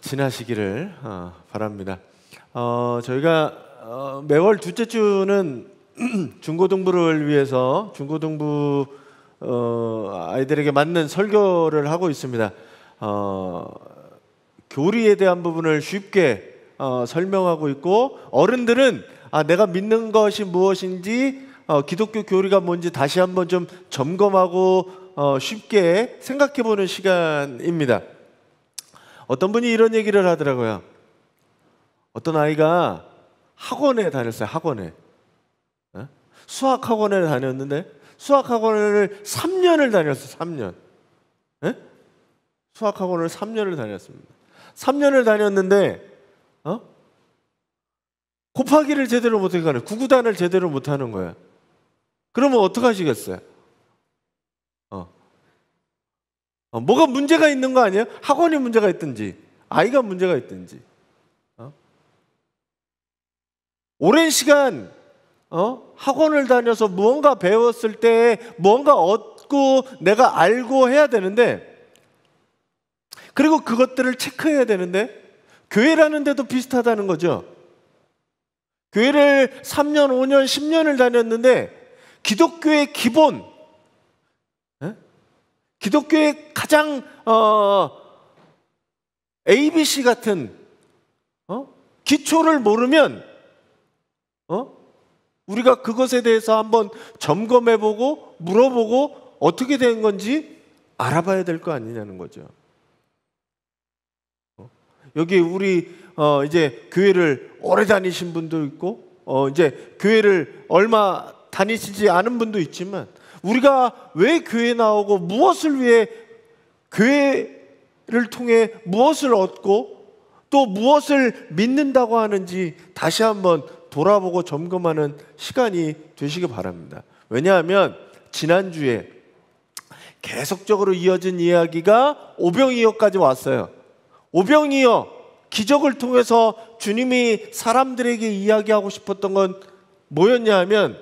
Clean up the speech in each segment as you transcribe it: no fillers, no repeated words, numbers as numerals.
지나시기를 바랍니다. 저희가 매월 둘째 주는 중고등부를 위해서 중고등부 아이들에게 맞는 설교를 하고 있습니다. 교리에 대한 부분을 쉽게 설명하고 있고, 어른들은 내가 믿는 것이 무엇인지, 기독교 교리가 뭔지 다시 한번 좀 점검하고 쉽게 생각해보는 시간입니다. 어떤 분이 이런 얘기를 하더라고요. 어떤 아이가 학원에 다녔어요. 학원에. 수학 학원에 다녔는데 수학 학원을 3년을 다녔어요. 3년. 수학 학원을 3년을 다녔습니다. 3년을 다녔는데 곱하기를 제대로 못하게 하는, 구구단을 제대로 못하는 거예요. 그러면 어떡하시겠어요? 뭐가 문제가 있는 거 아니에요? 학원이 문제가 있든지 아이가 문제가 있든지. 오랜 시간 학원을 다녀서 무언가 배웠을 때 무언가 얻고 내가 알고 해야 되는데, 그리고 그것들을 체크해야 되는데, 교회라는 데도 비슷하다는 거죠. 교회를 3년, 5년, 10년을 다녔는데 기독교의 기본, 기독교의 가장 ABC 같은 기초를 모르면 우리가 그것에 대해서 한번 점검해보고 물어보고 어떻게 된 건지 알아봐야 될 거 아니냐는 거죠. 여기 우리 이제 교회를 오래 다니신 분도 있고 이제 교회를 얼마 다니시지 않은 분도 있지만, 우리가 왜 교회 나오고 무엇을 위해 교회를 통해 무엇을 얻고 또 무엇을 믿는다고 하는지 다시 한번 돌아보고 점검하는 시간이 되시기 바랍니다. 왜냐하면 지난주에 계속적으로 이어진 이야기가 오병이어까지 왔어요. 오병이어, 기적을 통해서 주님이 사람들에게 이야기하고 싶었던 건 뭐였냐 하면,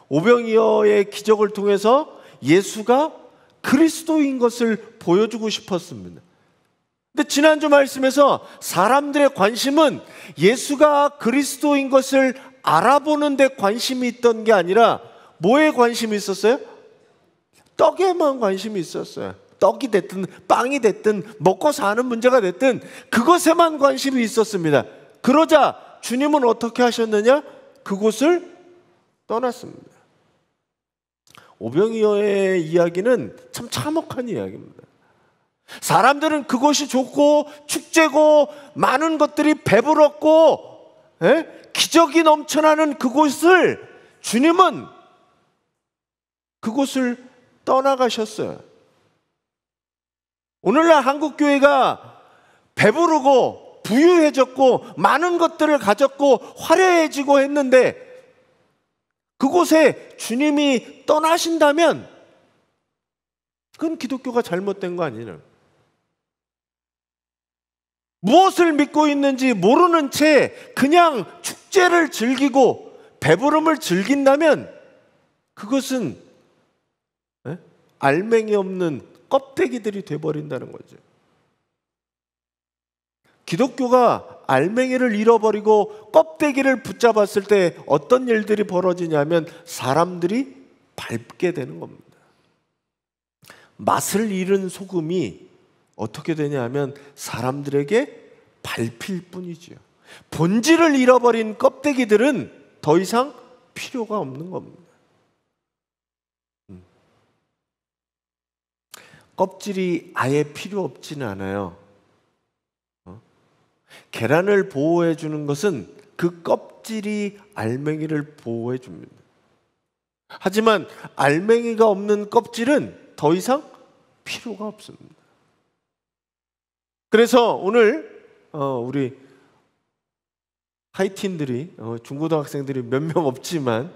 오병이어의 기적을 통해서 예수가 그리스도인 것을 보여주고 싶었습니다. 근데 지난주 말씀에서 사람들의 관심은 예수가 그리스도인 것을 알아보는 데 관심이 있던 게 아니라 뭐에 관심이 있었어요? 떡에만 관심이 있었어요. 떡이 됐든 빵이 됐든 먹고 사는 문제가 됐든 그것에만 관심이 있었습니다. 그러자 주님은 어떻게 하셨느냐? 그곳을 떠났습니다. 오병이어의 이야기는 참 참혹한 이야기입니다. 사람들은 그것이 좋고 축제고 많은 것들이 배불렀고 기적이 넘쳐나는 그곳을, 주님은 그곳을 떠나가셨어요. 오늘날 한국교회가 배부르고 부유해졌고 많은 것들을 가졌고 화려해지고 했는데, 그곳에 주님이 떠나신다면 그건 기독교가 잘못된 거 아니에요. 무엇을 믿고 있는지 모르는 채 그냥 축제를 즐기고 배부름을 즐긴다면 그것은 알맹이 없는 껍데기들이 돼버린다는 거죠. 기독교가 알맹이를 잃어버리고 껍데기를 붙잡았을 때 어떤 일들이 벌어지냐면 사람들이 밟게 되는 겁니다. 맛을 잃은 소금이 어떻게 되냐면 사람들에게 밟힐 뿐이죠. 본질을 잃어버린 껍데기들은 더 이상 필요가 없는 겁니다. 껍질이 아예 필요 없지는 않아요. 계란을 보호해 주는 것은 그 껍질이 알맹이를 보호해 줍니다. 하지만 알맹이가 없는 껍질은 더 이상 필요가 없습니다. 그래서 오늘 우리 하이틴들이, 중고등학생들이 몇 명 없지만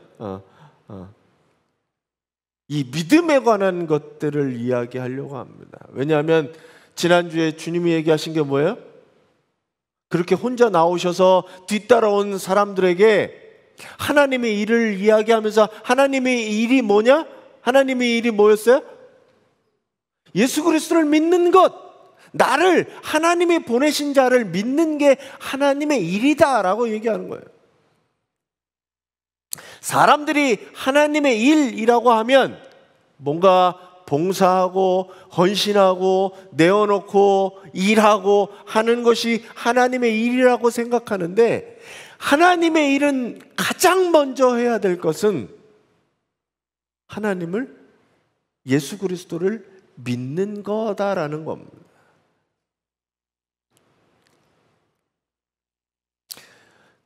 이 믿음에 관한 것들을 이야기하려고 합니다. 왜냐하면 지난주에 주님이 얘기하신 게 뭐예요? 그렇게 혼자 나오셔서 뒤따라온 사람들에게 하나님의 일을 이야기하면서, 하나님의 일이 뭐냐? 하나님의 일이 뭐였어요? 예수 그리스도를 믿는 것, 나를 하나님이 보내신 자를 믿는 게 하나님의 일이다라고 얘기하는 거예요. 사람들이 하나님의 일이라고 하면 뭔가 봉사하고 헌신하고 내어놓고 일하고 하는 것이 하나님의 일이라고 생각하는데, 하나님의 일은 가장 먼저 해야 될 것은 하나님을, 예수 그리스도를 믿는 거다라는 겁니다.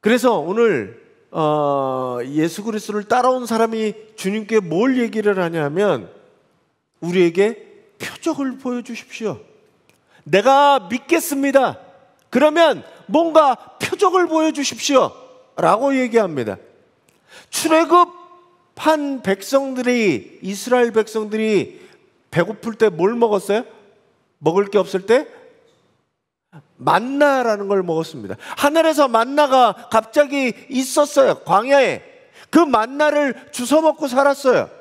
그래서 오늘 예수 그리스도를 따라온 사람이 주님께 뭘 얘기를 하냐면, 우리에게 표적을 보여주십시오. 내가 믿겠습니다. 그러면 뭔가 표적을 보여주십시오 라고 얘기합니다. 출애굽한 백성들이, 이스라엘 백성들이 배고플 때 뭘 먹었어요? 먹을 게 없을 때 만나라는 걸 먹었습니다. 하늘에서 만나가 갑자기 있었어요. 광야에. 그 만나를 주워 먹고 살았어요.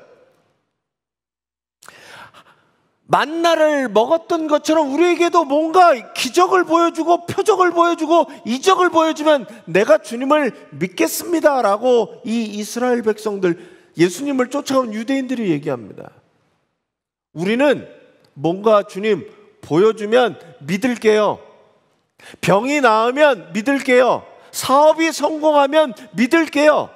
만나를 먹었던 것처럼 우리에게도 뭔가 기적을 보여주고 표적을 보여주고 이적을 보여주면 내가 주님을 믿겠습니다 라고 이 이스라엘 백성들, 예수님을 쫓아온 유대인들이 얘기합니다. 우리는 뭔가 주님 보여주면 믿을게요. 병이 나으면 믿을게요. 사업이 성공하면 믿을게요.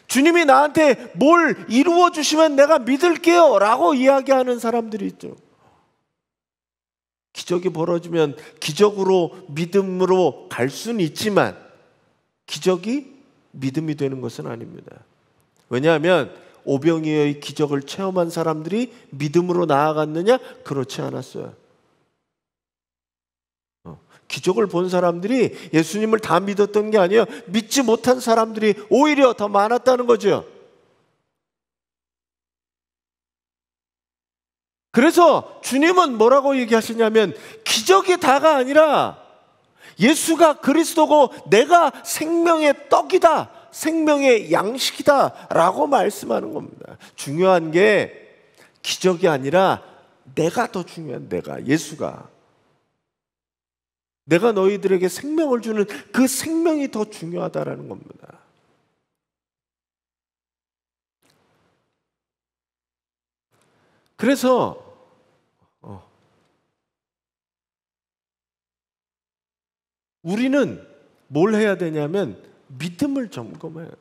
주님이 나한테 뭘 이루어 주시면 내가 믿을게요 라고 이야기하는 사람들이 있죠. 기적이 벌어지면 기적으로, 믿음으로 갈 수는 있지만 기적이 믿음이 되는 것은 아닙니다. 왜냐하면 오병이어의 기적을 체험한 사람들이 믿음으로 나아갔느냐? 그렇지 않았어요. 기적을 본 사람들이 예수님을 다 믿었던 게 아니에요. 믿지 못한 사람들이 오히려 더 많았다는 거죠. 그래서 주님은 뭐라고 얘기하시냐면, 기적이 다가 아니라 예수가 그리스도고 내가 생명의 떡이다, 생명의 양식이다 라고 말씀하는 겁니다. 중요한 게 기적이 아니라 내가 더 중요한, 내가, 예수가, 내가 너희들에게 생명을 주는 그 생명이 더 중요하다라는 겁니다. 그래서 우리는 뭘 해야 되냐면 믿음을 점검해야 돼요.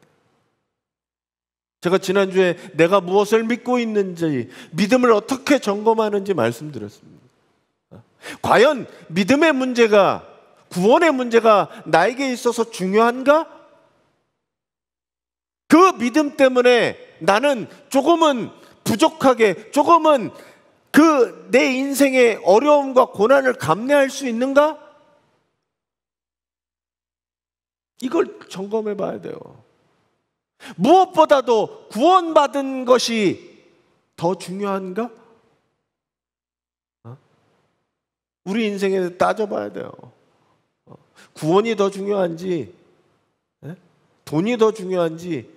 제가 지난주에 내가 무엇을 믿고 있는지, 믿음을 어떻게 점검하는지 말씀드렸습니다. 과연 믿음의 문제가, 구원의 문제가 나에게 있어서 중요한가? 그 믿음 때문에 나는 조금은 부족하게, 조금은 그 내 인생의 어려움과 고난을 감내할 수 있는가? 이걸 점검해 봐야 돼요. 무엇보다도 구원받은 것이 더 중요한가? 우리 인생에 따져봐야 돼요. 구원이 더 중요한지, 돈이 더 중요한지,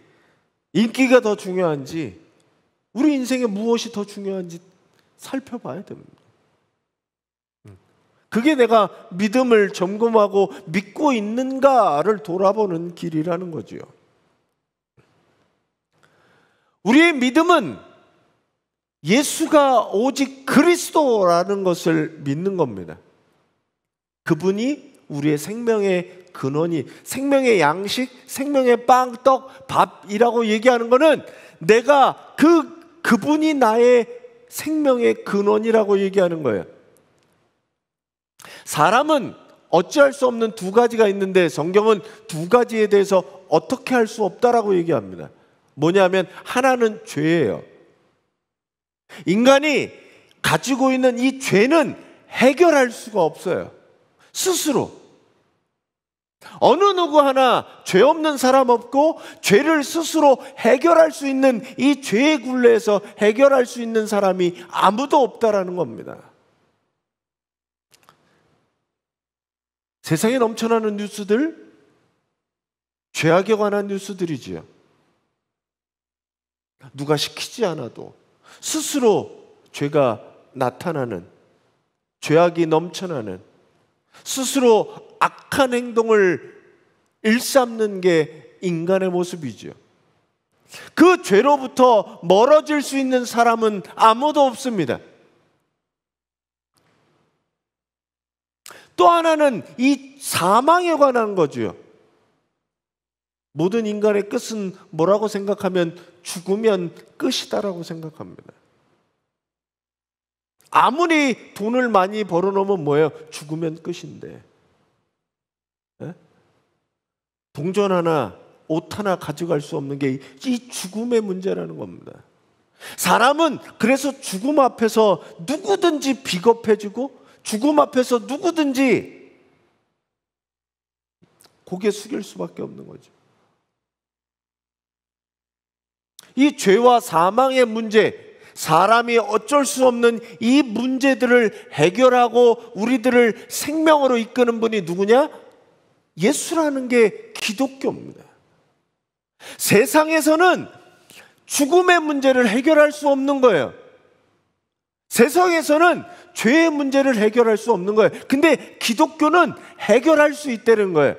인기가 더 중요한지, 우리 인생에 무엇이 더 중요한지 살펴봐야 됩니다. 그게 내가 믿음을 점검하고 믿고 있는가를 돌아보는 길이라는 거죠. 우리의 믿음은 예수가 오직 그리스도라는 것을 믿는 겁니다. 그분이 우리의 생명의 근원이, 생명의 양식, 생명의 빵, 떡, 밥이라고 얘기하는 것은 내가 그분이 나의 생명의 근원이라고 얘기하는 거예요. 사람은 어찌할 수 없는 두 가지가 있는데 성경은 두 가지에 대해서 어떻게 할 수 없다라고 얘기합니다. 뭐냐면 하나는 죄예요. 인간이 가지고 있는 이 죄는 해결할 수가 없어요. 스스로. 어느 누구 하나 죄 없는 사람 없고, 죄를 스스로 해결할 수 있는 이 죄의 굴레에서 해결할 수 있는 사람이 아무도 없다라는 겁니다. 세상에 넘쳐나는 뉴스들, 죄악에 관한 뉴스들이지요. 누가 시키지 않아도 스스로 죄가 나타나는, 죄악이 넘쳐나는, 스스로 악한 행동을 일삼는 게 인간의 모습이죠. 그 죄로부터 멀어질 수 있는 사람은 아무도 없습니다. 또 하나는 이 사망에 관한 거죠. 모든 인간의 끝은 뭐라고 생각하면 죽으면 끝이다라고 생각합니다. 아무리 돈을 많이 벌어놓으면 뭐예요? 죽으면 끝인데. 네? 동전 하나, 옷 하나 가져갈 수 없는 게 이 죽음의 문제라는 겁니다. 사람은 그래서 죽음 앞에서 누구든지 비겁해지고 죽음 앞에서 누구든지 고개 숙일 수밖에 없는 거죠. 이 죄와 사망의 문제, 사람이 어쩔 수 없는 이 문제들을 해결하고 우리들을 생명으로 이끄는 분이 누구냐? 예수라는 게 기독교입니다. 세상에서는 죽음의 문제를 해결할 수 없는 거예요. 세상에서는 죄의 문제를 해결할 수 없는 거예요. 근데 기독교는 해결할 수 있다는 거예요.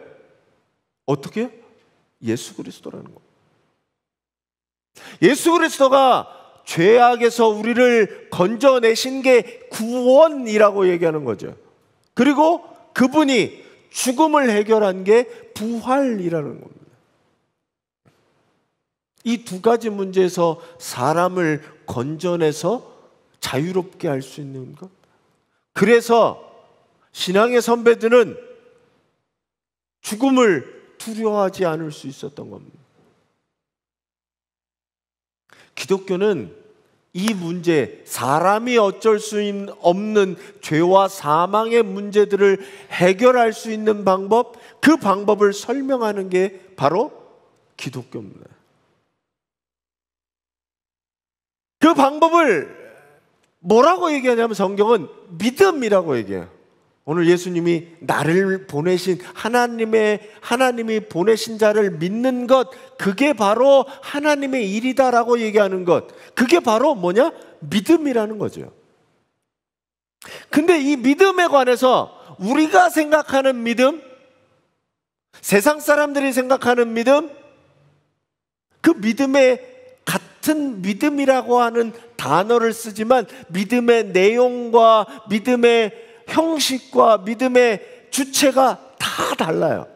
어떻게? 예수 그리스도라는 거예요. 예수 그리스도가 죄악에서 우리를 건져내신 게 구원이라고 얘기하는 거죠. 그리고 그분이 죽음을 해결한 게 부활이라는 겁니다. 이 두 가지 문제에서 사람을 건져내서 자유롭게 할 수 있는 것. 그래서 신앙의 선배들은 죽음을 두려워하지 않을 수 있었던 겁니다. 기독교는 이 문제, 사람이 어쩔 수 없는 죄와 사망의 문제들을 해결할 수 있는 방법, 그 방법을 설명하는 게 바로 기독교입니다. 그 방법을 뭐라고 얘기하냐면 성경은 믿음이라고 얘기해요. 오늘 예수님이 나를 보내신 하나님이 보내신 자를 믿는 것, 그게 바로 하나님의 일이다라고 얘기하는 것, 그게 바로 뭐냐? 믿음이라는 거죠. 근데 이 믿음에 관해서 우리가 생각하는 믿음, 세상 사람들이 생각하는 믿음, 그 믿음에 같은 믿음이라고 하는 단어를 쓰지만 믿음의 내용과 믿음의 형식과 믿음의 주체가 다 달라요.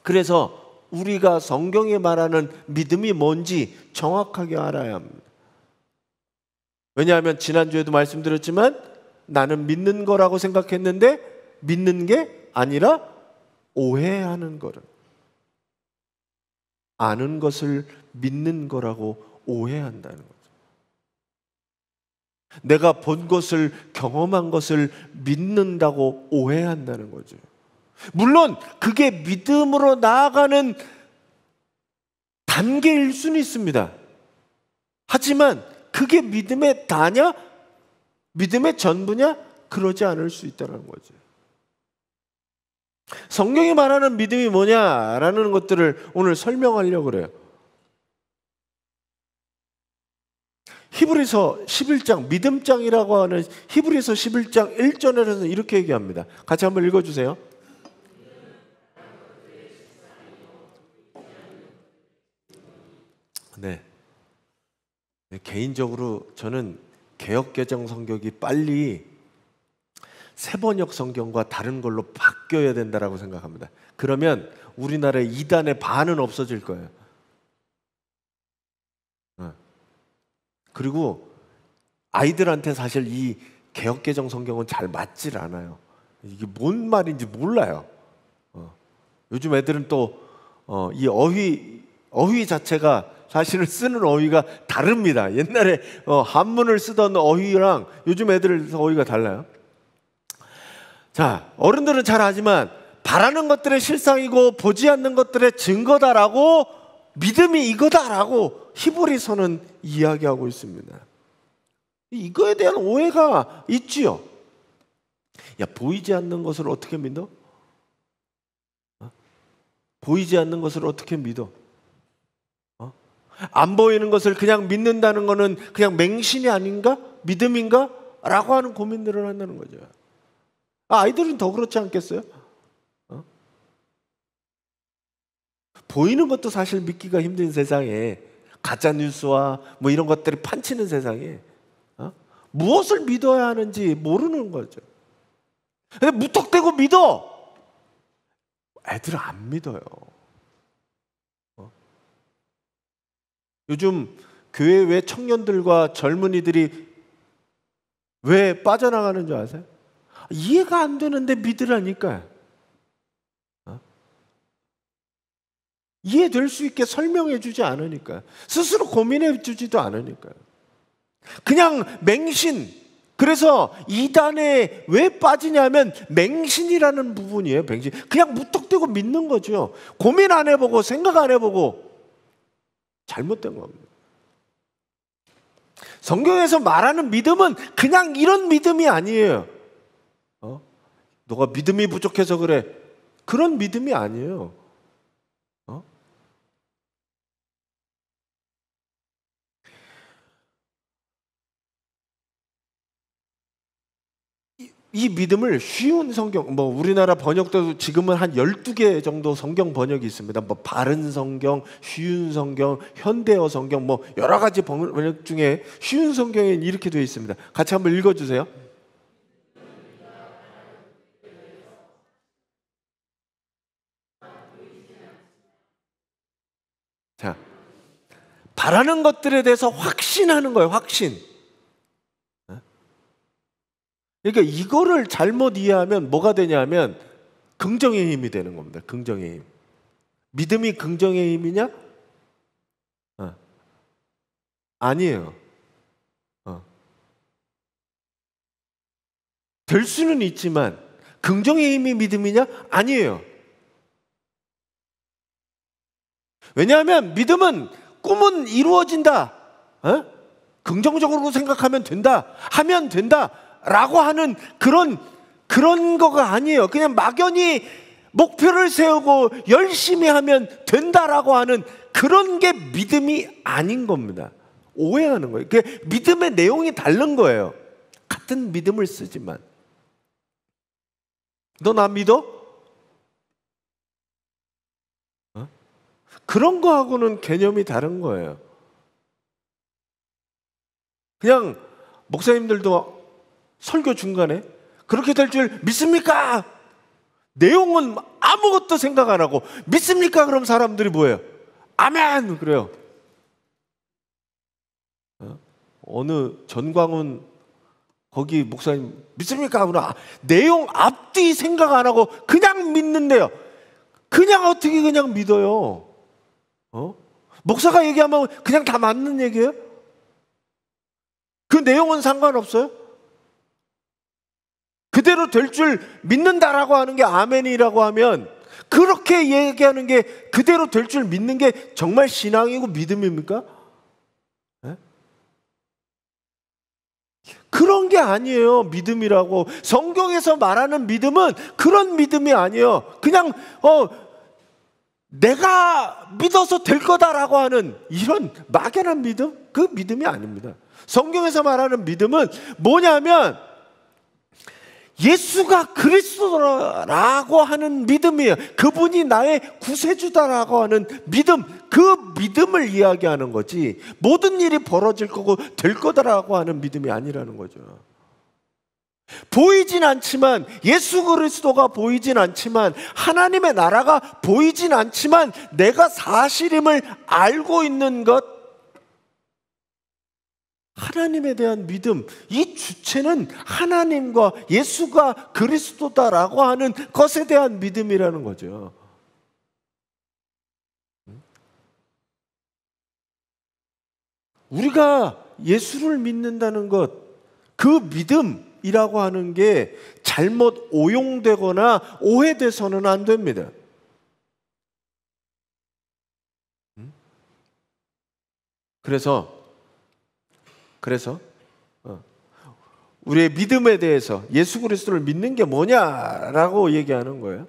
그래서 우리가 성경에 말하는 믿음이 뭔지 정확하게 알아야 합니다. 왜냐하면 지난주에도 말씀드렸지만 나는 믿는 거라고 생각했는데 믿는 게 아니라 오해하는 거를, 아는 것을 믿는 거라고 오해한다는 거죠. 내가 본 것을, 경험한 것을 믿는다고 오해한다는 거죠. 물론 그게 믿음으로 나아가는 단계일 수는 있습니다. 하지만 그게 믿음의 다냐? 믿음의 전부냐? 그러지 않을 수 있다는 거죠. 성경이 말하는 믿음이 뭐냐라는 것들을 오늘 설명하려고 그래요. 히브리서 11장, 믿음장이라고 하는 히브리서 11장 1절에서 이렇게 얘기합니다. 같이 한번 읽어주세요. 네. 개인적으로 저는 개역개정 성경이 빨리 새번역 성경과 다른 걸로 바뀌어야 된다고 생각합니다. 그러면 우리나라의 이단의 반은 없어질 거예요. 그리고 아이들한테 사실 이 개역개정 성경은 잘 맞질 않아요. 이게 뭔 말인지 몰라요. 요즘 애들은 또 이 어휘 자체가 사실은 쓰는 어휘가 다릅니다. 옛날에 한문을 쓰던 어휘랑 요즘 애들 어휘가 달라요. 자, 어른들은 잘 아지만 바라는 것들의 실상이고 보지 않는 것들의 증거다라고, 믿음이 이거다라고 히브리서는 이야기하고 있습니다. 이거에 대한 오해가 있지요. 야, 보이지 않는 것을 어떻게 믿어? 보이지 않는 것을 어떻게 믿어? 안 보이는 것을 그냥 믿는다는 것은 그냥 맹신이 아닌가? 믿음인가? 라고 하는 고민들을 한다는 거죠. 아이들은 더 그렇지 않겠어요? 보이는 것도 사실 믿기가 힘든 세상에, 가짜 뉴스와 뭐 이런 것들이 판치는 세상에 무엇을 믿어야 하는지 모르는 거죠. 근데 무턱대고 믿어. 애들은 안 믿어요. 요즘 교회 외 청년들과 젊은이들이 왜 빠져나가는 줄 아세요? 이해가 안 되는데 믿으라니까요. 이해될 수 있게 설명해 주지 않으니까요. 스스로 고민해 주지도 않으니까요. 그냥 맹신. 그래서 이단에 왜 빠지냐면 맹신이라는 부분이에요. 맹신. 그냥 무턱대고 믿는 거죠. 고민 안 해보고 생각 안 해보고 잘못된 겁니다. 성경에서 말하는 믿음은 그냥 이런 믿음이 아니에요. 너가 믿음이 부족해서 그래. 그런 믿음이 아니에요. 이 믿음을 쉬운 성경, 뭐 우리나라 번역도 지금은 한 12개 정도 성경 번역이 있습니다. 뭐 바른 성경, 쉬운 성경, 현대어 성경, 뭐 여러 가지 번역 중에 쉬운 성경에는 이렇게 되어 있습니다. 같이 한번 읽어주세요. 자, 바라는 것들에 대해서 확신하는 거예요. 확신. 그러니까 이거를 잘못 이해하면 뭐가 되냐면 긍정의 힘이 되는 겁니다. 긍정의 힘. 믿음이 긍정의 힘이냐? 아니에요. 될 수는 있지만 긍정의 힘이 믿음이냐? 아니에요. 왜냐하면 믿음은 꿈은 이루어진다. 긍정적으로 생각하면 된다. 하면 된다. 라고 하는 그런 거가 아니에요. 그냥 막연히 목표를 세우고 열심히 하면 된다라고 하는 그런 게 믿음이 아닌 겁니다. 오해하는 거예요. 믿음의 내용이 다른 거예요. 같은 믿음을 쓰지만. 너 나 믿어? 그런 거하고는 개념이 다른 거예요. 그냥 목사님들도 설교 중간에 그렇게 될 줄 믿습니까? 내용은 아무것도 생각 안 하고 믿습니까? 그럼 사람들이 뭐예요? 아멘! 그래요. 어느 전광훈 거기 목사님 믿습니까? 그러나 내용 앞뒤 생각 안 하고 그냥 믿는데요. 그냥 어떻게 그냥 믿어요? 목사가 얘기하면 그냥 다 맞는 얘기예요? 그 내용은 상관없어요? 그대로 될 줄 믿는다라고 하는 게 아멘이라고 하면 그렇게 얘기하는 게 그대로 될 줄 믿는 게 정말 신앙이고 믿음입니까? 네? 그런 게 아니에요. 믿음이라고. 성경에서 말하는 믿음은 그런 믿음이 아니에요. 그냥 내가 믿어서 될 거다라고 하는 이런 막연한 믿음? 그 믿음이 아닙니다. 성경에서 말하는 믿음은 뭐냐면 예수가 그리스도라고 하는 믿음이에요. 그분이 나의 구세주다라고 하는 믿음, 그 믿음을 이야기하는 거지 모든 일이 벌어질 거고 될 거다라고 하는 믿음이 아니라는 거죠. 보이진 않지만, 예수 그리스도가 보이진 않지만, 하나님의 나라가 보이진 않지만 내가 사실임을 알고 있는 것, 하나님에 대한 믿음, 이 주체는 하나님과 예수가 그리스도다라고 하는 것에 대한 믿음이라는 거죠. 우리가 예수를 믿는다는 것, 그 믿음이라고 하는 게 잘못 오용되거나 오해돼서는 안 됩니다. 그래서 우리의 믿음에 대해서 예수 그리스도를 믿는 게 뭐냐라고 얘기하는 거예요.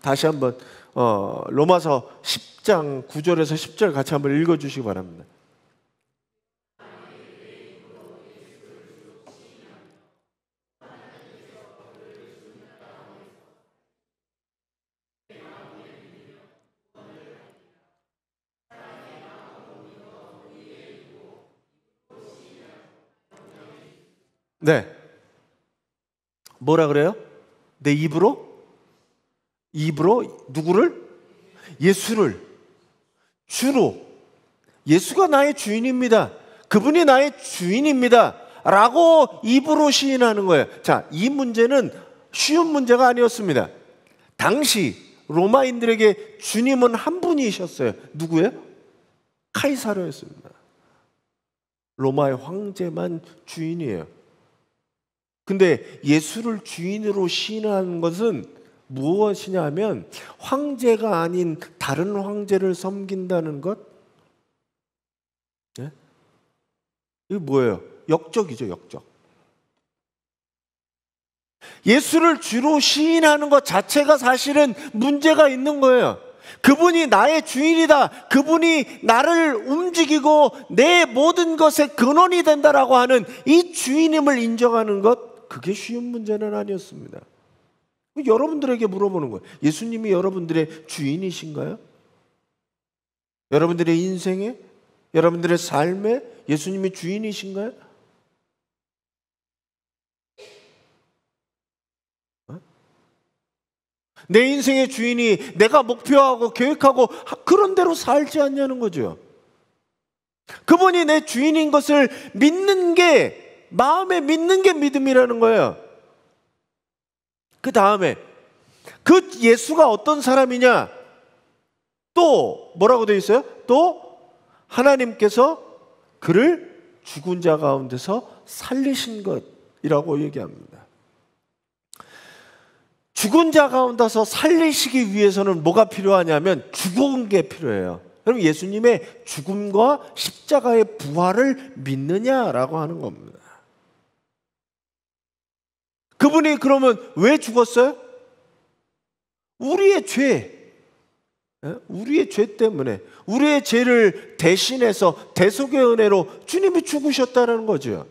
다시 한번 로마서 10장 9절에서 10절 같이 한번 읽어주시기 바랍니다. 네. 뭐라 그래요? 내 입으로 누구를? 예수를 주로, 예수가 나의 주인입니다, 그분이 나의 주인입니다 라고 입으로 시인하는 거예요. 자, 이 문제는 쉬운 문제가 아니었습니다. 당시 로마인들에게 주님은 한 분이셨어요. 누구예요? 카이사르였습니다. 로마의 황제만 주인이에요. 근데 예수를 주인으로 시인하는 것은 무엇이냐 하면 황제가 아닌 다른 황제를 섬긴다는 것. 네? 이게 뭐예요? 역적이죠, 역적. 예수를 주로 시인하는 것 자체가 사실은 문제가 있는 거예요. 그분이 나의 주인이다, 그분이 나를 움직이고 내 모든 것의 근원이 된다라고 하는 이 주인임을 인정하는 것, 그게 쉬운 문제는 아니었습니다. 여러분들에게 물어보는 거예요. 예수님이 여러분들의 주인이신가요? 여러분들의 인생에, 여러분들의 삶에 예수님이 주인이신가요? 내 인생의 주인이 내가 목표하고 계획하고 그런 대로 살지 않냐는 거죠. 그분이 내 주인인 것을 믿는 게, 마음에 믿는 게 믿음이라는 거예요. 그 다음에 그 예수가 어떤 사람이냐, 또 뭐라고 되어 있어요? 또 하나님께서 그를 죽은 자 가운데서 살리신 것이라고 얘기합니다. 죽은 자 가운데서 살리시기 위해서는 뭐가 필요하냐면 죽은 게 필요해요. 그럼 예수님의 죽음과 십자가의 부활을 믿느냐라고 하는 겁니다. 그분이 그러면 왜 죽었어요? 우리의 죄, 우리의 죄 때문에, 우리의 죄를 대신해서 대속의 은혜로 주님이 죽으셨다는 거죠.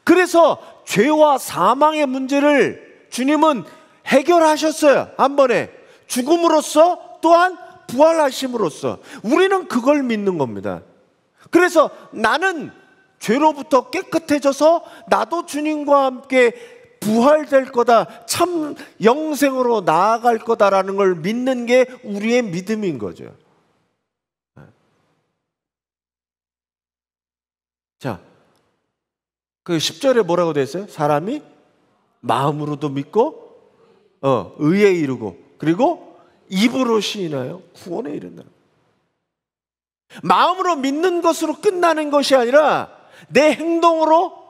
그래서 죄와 사망의 문제를 주님은 해결하셨어요. 한 번에 죽음으로써, 또한 부활하심으로써. 우리는 그걸 믿는 겁니다. 그래서 나는 죄로부터 깨끗해져서 나도 주님과 함께 부활될 거다, 참 영생으로 나아갈 거다라는 걸 믿는 게 우리의 믿음인 거죠. 자, 그 10절에 뭐라고 되어 있어요? 사람이 마음으로도 믿고 의에 이르고, 그리고 입으로 시인하여 구원에 이른다. 마음으로 믿는 것으로 끝나는 것이 아니라 내 행동으로,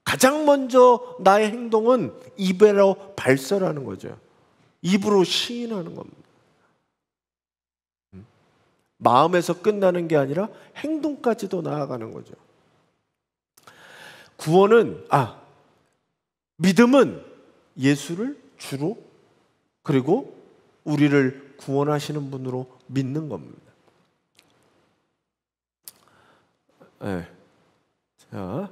가장 먼저 나의 행동은 입으로 발설하는 거죠. 입으로 시인하는 겁니다. 마음에서 끝나는 게 아니라 행동까지도 나아가는 거죠. 구원은, 믿음은 예수를 주로, 그리고 우리를 구원하시는 분으로 믿는 겁니다. 네. 자,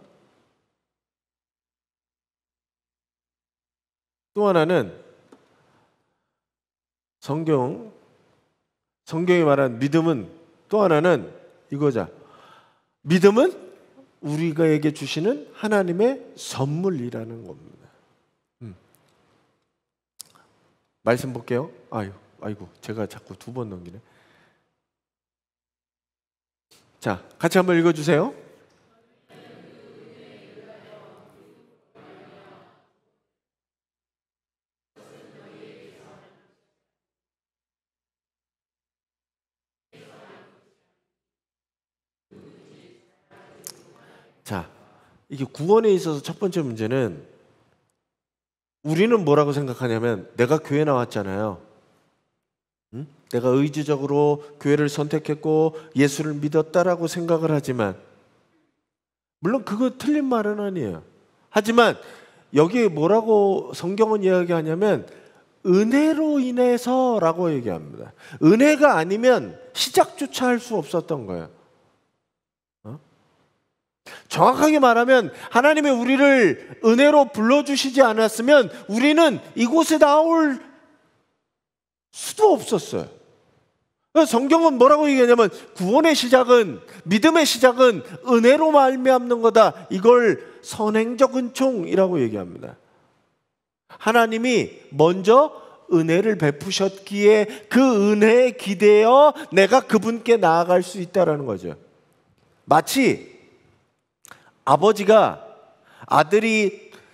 또 하나는 성경이 말한 믿음은, 또 하나는 이거자. 믿음은 우리가에게 주시는 하나님의 선물이라는 겁니다. 말씀 볼게요. 아이고, 제가 자꾸 2번 넘기네. 자, 같이 한번 읽어주세요. 자, 이게 구원에 있어서 첫 번째 문제는, 우리는 뭐라고 생각하냐면, 내가 교회 나왔잖아요. 내가 의지적으로 교회를 선택했고 예수를 믿었다라고 생각을 하지만, 물론 그거 틀린 말은 아니에요. 하지만 여기에 뭐라고 성경은 이야기하냐면, 은혜로 인해서라고 얘기합니다. 은혜가 아니면 시작조차 할 수 없었던 거예요. 정확하게 말하면 하나님이 우리를 은혜로 불러주시지 않았으면 우리는 이곳에 나올 수도 없었어요. 성경은 뭐라고 얘기하냐면 구원의 시작은, 믿음의 시작은 은혜로 말미암는 거다. 이걸 선행적 은총이라고 얘기합니다. 하나님이 먼저 은혜를 베푸셨기에 그 은혜에 기대어 내가 그분께 나아갈 수 있다는 거죠. 마치 아버지가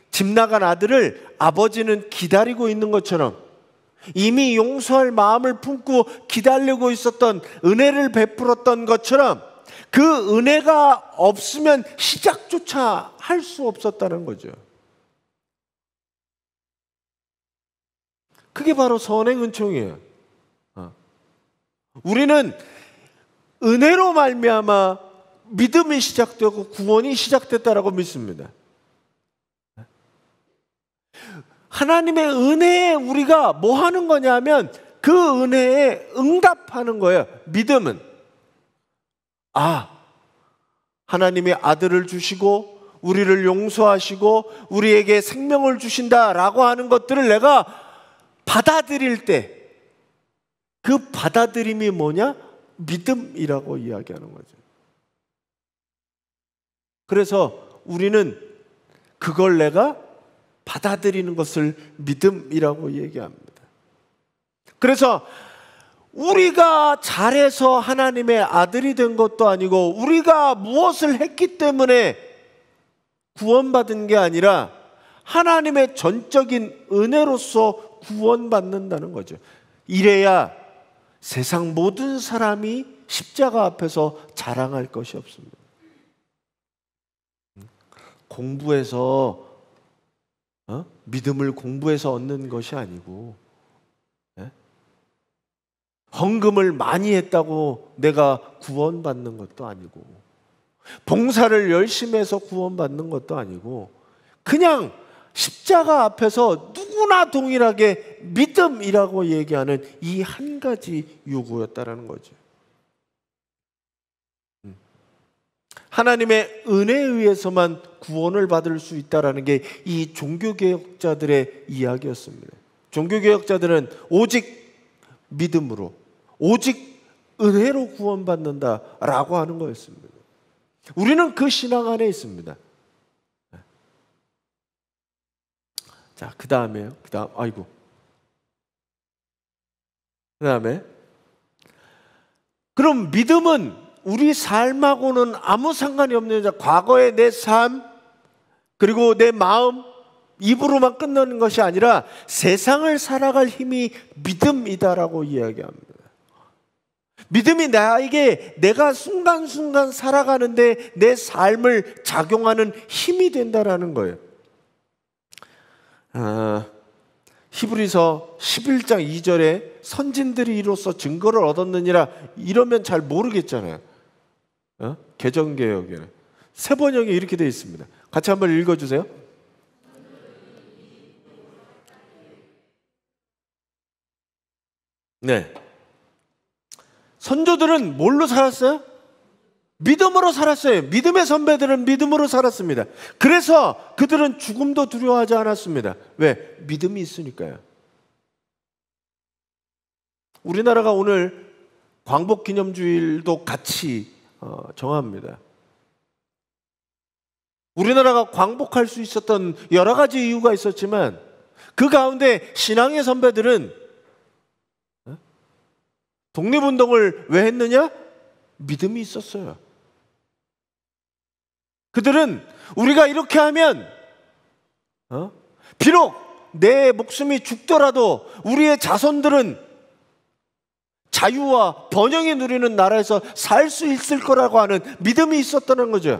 집 나간 아들을 아버지는 기다리고 있는 것처럼, 이미 용서할 마음을 품고 기다리고 있었던, 은혜를 베풀었던 것처럼 그 은혜가 없으면 시작조차 할 수 없었다는 거죠. 그게 바로 선행 은총이에요. 우리는 은혜로 말미암아 믿음이 시작되고 구원이 시작됐다라고 믿습니다. 하나님의 은혜에 우리가 뭐 하는 거냐면 그 은혜에 응답하는 거예요. 믿음은 하나님이 아들을 주시고 우리를 용서하시고 우리에게 생명을 주신다라고 하는 것들을 내가 받아들일 때, 그 받아들임이 뭐냐? 믿음이라고 이야기하는 거죠. 그래서 우리는 그걸 내가 받아들이는 것을 믿음이라고 얘기합니다. 그래서 우리가 잘해서 하나님의 아들이 된 것도 아니고 우리가 무엇을 했기 때문에 구원받은 게 아니라 하나님의 전적인 은혜로서 구원받는다는 거죠. 이래야 세상 모든 사람이 십자가 앞에서 자랑할 것이 없습니다. 공부해서 믿음을 공부해서 얻는 것이 아니고, 헌금을 많이 했다고 내가 구원받는 것도 아니고, 봉사를 열심히 해서 구원받는 것도 아니고, 그냥 십자가 앞에서 누구나 동일하게 믿음이라고 얘기하는 이 한 가지 요구였다라는 거죠. 하나님의 은혜에 의해서만 구원을 받을 수 있다라는 게 이 종교개혁자들의 이야기였습니다. 종교개혁자들은 오직 믿음으로, 오직 은혜로 구원받는다라고 하는 거였습니다. 우리는 그 신앙 안에 있습니다. 자, 그 다음에 그럼 믿음은 우리 삶하고는 아무 상관이 없는, 과거의 내 삶 그리고 내 마음, 입으로만 끝나는 것이 아니라 세상을 살아갈 힘이 믿음이다라고 이야기합니다. 믿음이 나에게 내가 순간순간 살아가는데 내 삶을 작용하는 힘이 된다라는 거예요. 히브리서 11장 2절에 선진들이 이로써 증거를 얻었느니라, 이러면 잘 모르겠잖아요. 개정개혁에는 새 번역에 이렇게 되어 있습니다. 같이 한번 읽어주세요. 네, 선조들은 뭘로 살았어요? 믿음으로 살았어요. 믿음의 선배들은 믿음으로 살았습니다. 그래서 그들은 죽음도 두려워하지 않았습니다. 왜? 믿음이 있으니까요. 우리나라가 오늘 광복기념주일도 같이 정합니다. 우리나라가 광복할 수 있었던 여러 가지 이유가 있었지만 그 가운데 신앙의 선배들은 독립운동을 왜 했느냐? 믿음이 있었어요. 그들은 우리가 이렇게 하면 비록 내 목숨이 죽더라도 우리의 자손들은 자유와 번영이 누리는 나라에서 살 수 있을 거라고 하는 믿음이 있었다는 거죠.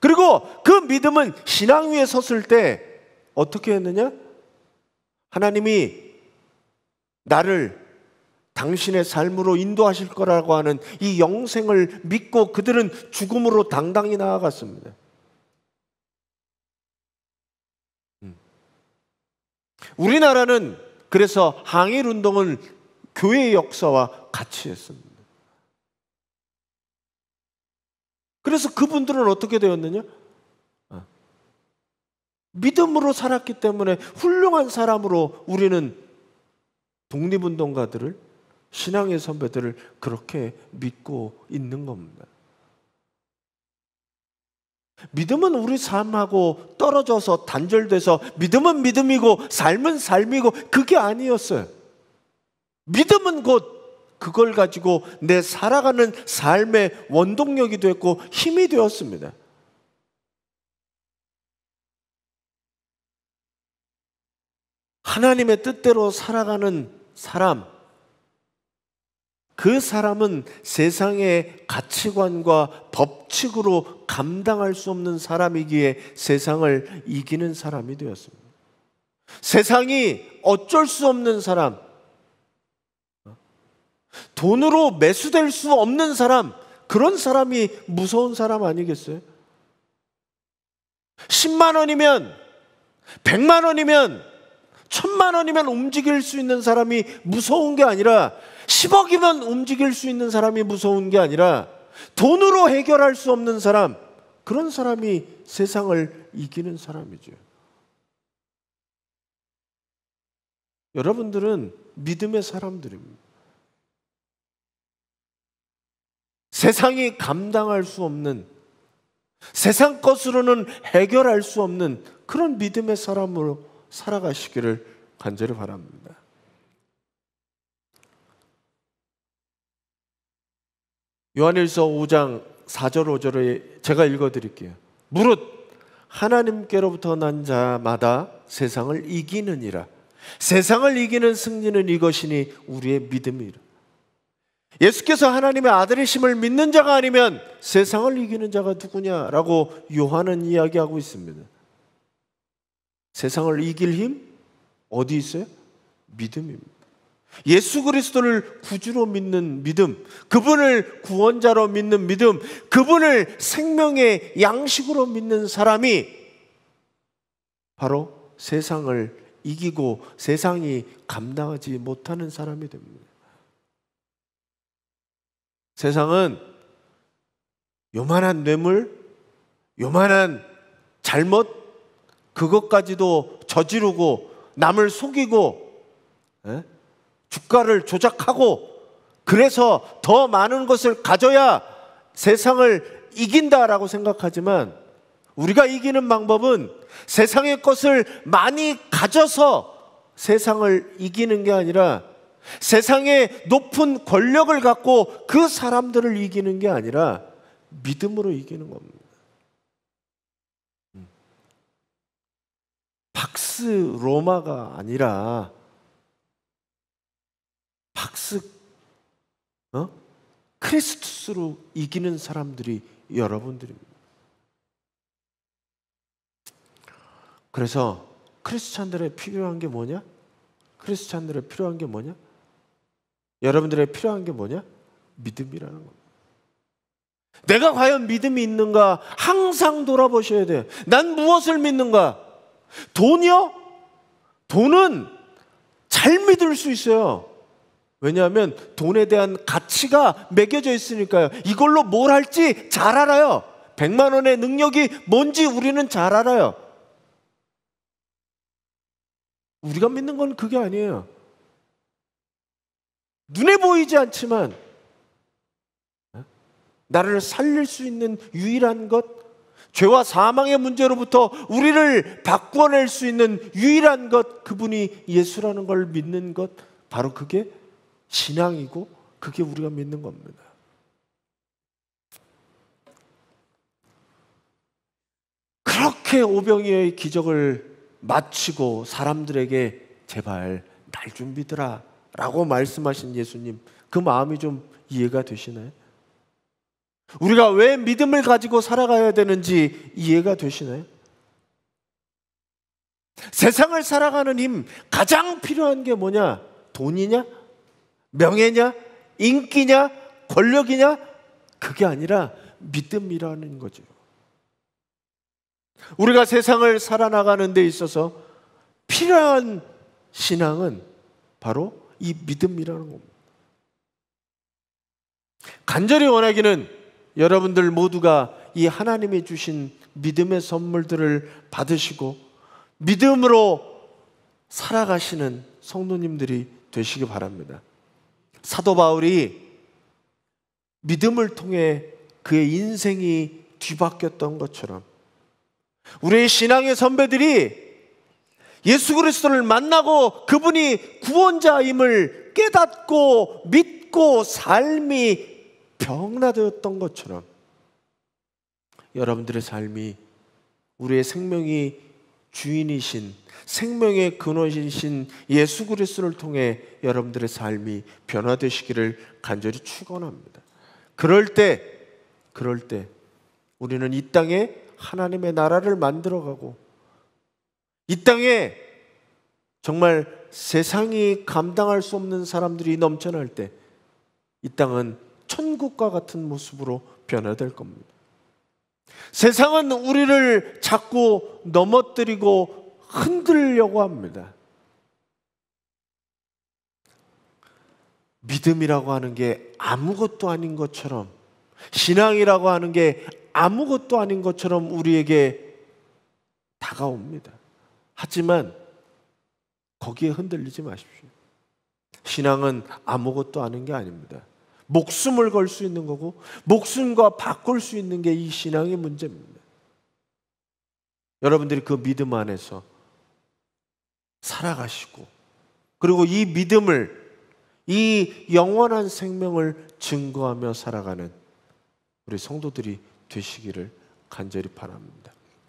그리고 그 믿음은 신앙 위에 섰을 때 어떻게 했느냐? 하나님이 나를 당신의 삶으로 인도하실 거라고 하는 이 영생을 믿고 그들은 죽음으로 당당히 나아갔습니다. 우리나라는 그래서 항일운동을 교회의 역사와 같이 했습니다. 그래서 그분들은 어떻게 되었느냐? 믿음으로 살았기 때문에 훌륭한 사람으로 우리는 독립운동가들을 신앙의 선배들을 그렇게 믿고 있는 겁니다. 믿음은 우리 삶하고 떨어져서 단절돼서 믿음은 믿음이고 삶은 삶이고 그게 아니었어요. 믿음은 곧 그걸 가지고 내 살아가는 삶의 원동력이 됐고 힘이 되었습니다. 하나님의 뜻대로 살아가는 사람, 그 사람은 세상의 가치관과 법칙으로 감당할 수 없는 사람이기에 세상을 이기는 사람이 되었습니다. 세상이 어쩔 수 없는 사람, 돈으로 매수될 수 없는 사람, 그런 사람이 무서운 사람 아니겠어요? 10만 원이면, 100만 원이면, 1000만 원이면 움직일 수 있는 사람이 무서운 게 아니라 10억이면 움직일 수 있는 사람이 무서운 게 아니라 돈으로 해결할 수 없는 사람, 그런 사람이 세상을 이기는 사람이죠. 여러분들은 믿음의 사람들입니다. 세상이 감당할 수 없는, 세상 것으로는 해결할 수 없는 그런 믿음의 사람으로 살아가시기를 간절히 바랍니다. 요한일서 5장 4절 5절에 제가 읽어드릴게요. 무릇 하나님께로부터 난 자마다 세상을 이기느니라. 세상을 이기는 승리는 이것이니 우리의 믿음이라. 예수께서 하나님의 아들이심을 믿는 자가 아니면 세상을 이기는 자가 누구냐라고 요한은 이야기하고 있습니다. 세상을 이길 힘 어디 있어요? 믿음입니다. 예수 그리스도를 구주로 믿는 믿음, 그분을 구원자로 믿는 믿음, 그분을 생명의 양식으로 믿는 사람이 바로 세상을 이기고 세상이 감당하지 못하는 사람이 됩니다. 세상은 요만한 뇌물, 요만한 잘못, 그것까지도 저지르고 남을 속이고 주가를 조작하고 그래서 더 많은 것을 가져야 세상을 이긴다라고 생각하지만 우리가 이기는 방법은 세상의 것을 많이 가져서 세상을 이기는 게 아니라 세상의 높은 권력을 갖고 그 사람들을 이기는 게 아니라 믿음으로 이기는 겁니다. 박스 로마가 아니라 박스 크리스투스로 이기는 사람들이 여러분들입니다. 그래서 크리스찬들의 필요한 게 뭐냐? 크리스찬들의 필요한 게 뭐냐? 여러분들의 필요한 게 뭐냐? 믿음이라는 겁니다. 내가 과연 믿음이 있는가 항상 돌아보셔야 돼요. 난 무엇을 믿는가? 돈이요? 돈은 잘 믿을 수 있어요. 왜냐하면 돈에 대한 가치가 매겨져 있으니까요. 이걸로 뭘 할지 잘 알아요. 100만 원의 능력이 뭔지 우리는 잘 알아요. 우리가 믿는 건 그게 아니에요. 눈에 보이지 않지만 나를 살릴 수 있는 유일한 것, 죄와 사망의 문제로부터 우리를 바꿔낼 수 있는 유일한 것, 그분이 예수라는 걸 믿는 것, 바로 그게 신앙이고 그게 우리가 믿는 겁니다. 그렇게 오병이어의 기적을 마치고 사람들에게 제발 날 좀 믿으라 라고 말씀하신 예수님, 그 마음이 좀 이해가 되시나요? 우리가 왜 믿음을 가지고 살아가야 되는지 이해가 되시나요? 세상을 살아가는 힘 가장 필요한 게 뭐냐? 돈이냐? 명예냐? 인기냐? 권력이냐? 그게 아니라 믿음이라는 거죠. 우리가 세상을 살아나가는 데 있어서 필요한 신앙은 바로 이 믿음이라는 겁니다. 간절히 원하기는 여러분들 모두가 이 하나님이 주신 믿음의 선물들을 받으시고 믿음으로 살아가시는 성도님들이 되시기 바랍니다. 사도 바울이 믿음을 통해 그의 인생이 뒤바뀌었던 것처럼 우리의 신앙의 선배들이 예수 그리스도를 만나고 그분이 구원자임을 깨닫고 믿고 삶이 변화되었던 것처럼 여러분들의 삶이 우리의 생명이 주인이신 생명의 근원이신 예수 그리스도를 통해 여러분들의 삶이 변화되시기를 간절히 축원합니다. 그럴 때 우리는 이 땅에 하나님의 나라를 만들어가고 이 땅에 정말 세상이 감당할 수 없는 사람들이 넘쳐날 때 이 땅은 천국과 같은 모습으로 변화될 겁니다. 세상은 우리를 자꾸 넘어뜨리고 흔들려고 합니다. 믿음이라고 하는 게 아무것도 아닌 것처럼, 신앙이라고 하는 게 아무것도 아닌 것처럼 우리에게 다가옵니다. 하지만 거기에 흔들리지 마십시오. 신앙은 아무것도 아닌 게 아닙니다. 목숨을 걸 수 있는 거고 목숨과 바꿀 수 있는 게 이 신앙의 문제입니다. 여러분들이 그 믿음 안에서 살아가시고 그리고 이 믿음을, 이 영원한 생명을 증거하며 살아가는 우리 성도들이 되시기를 간절히 바랍니다.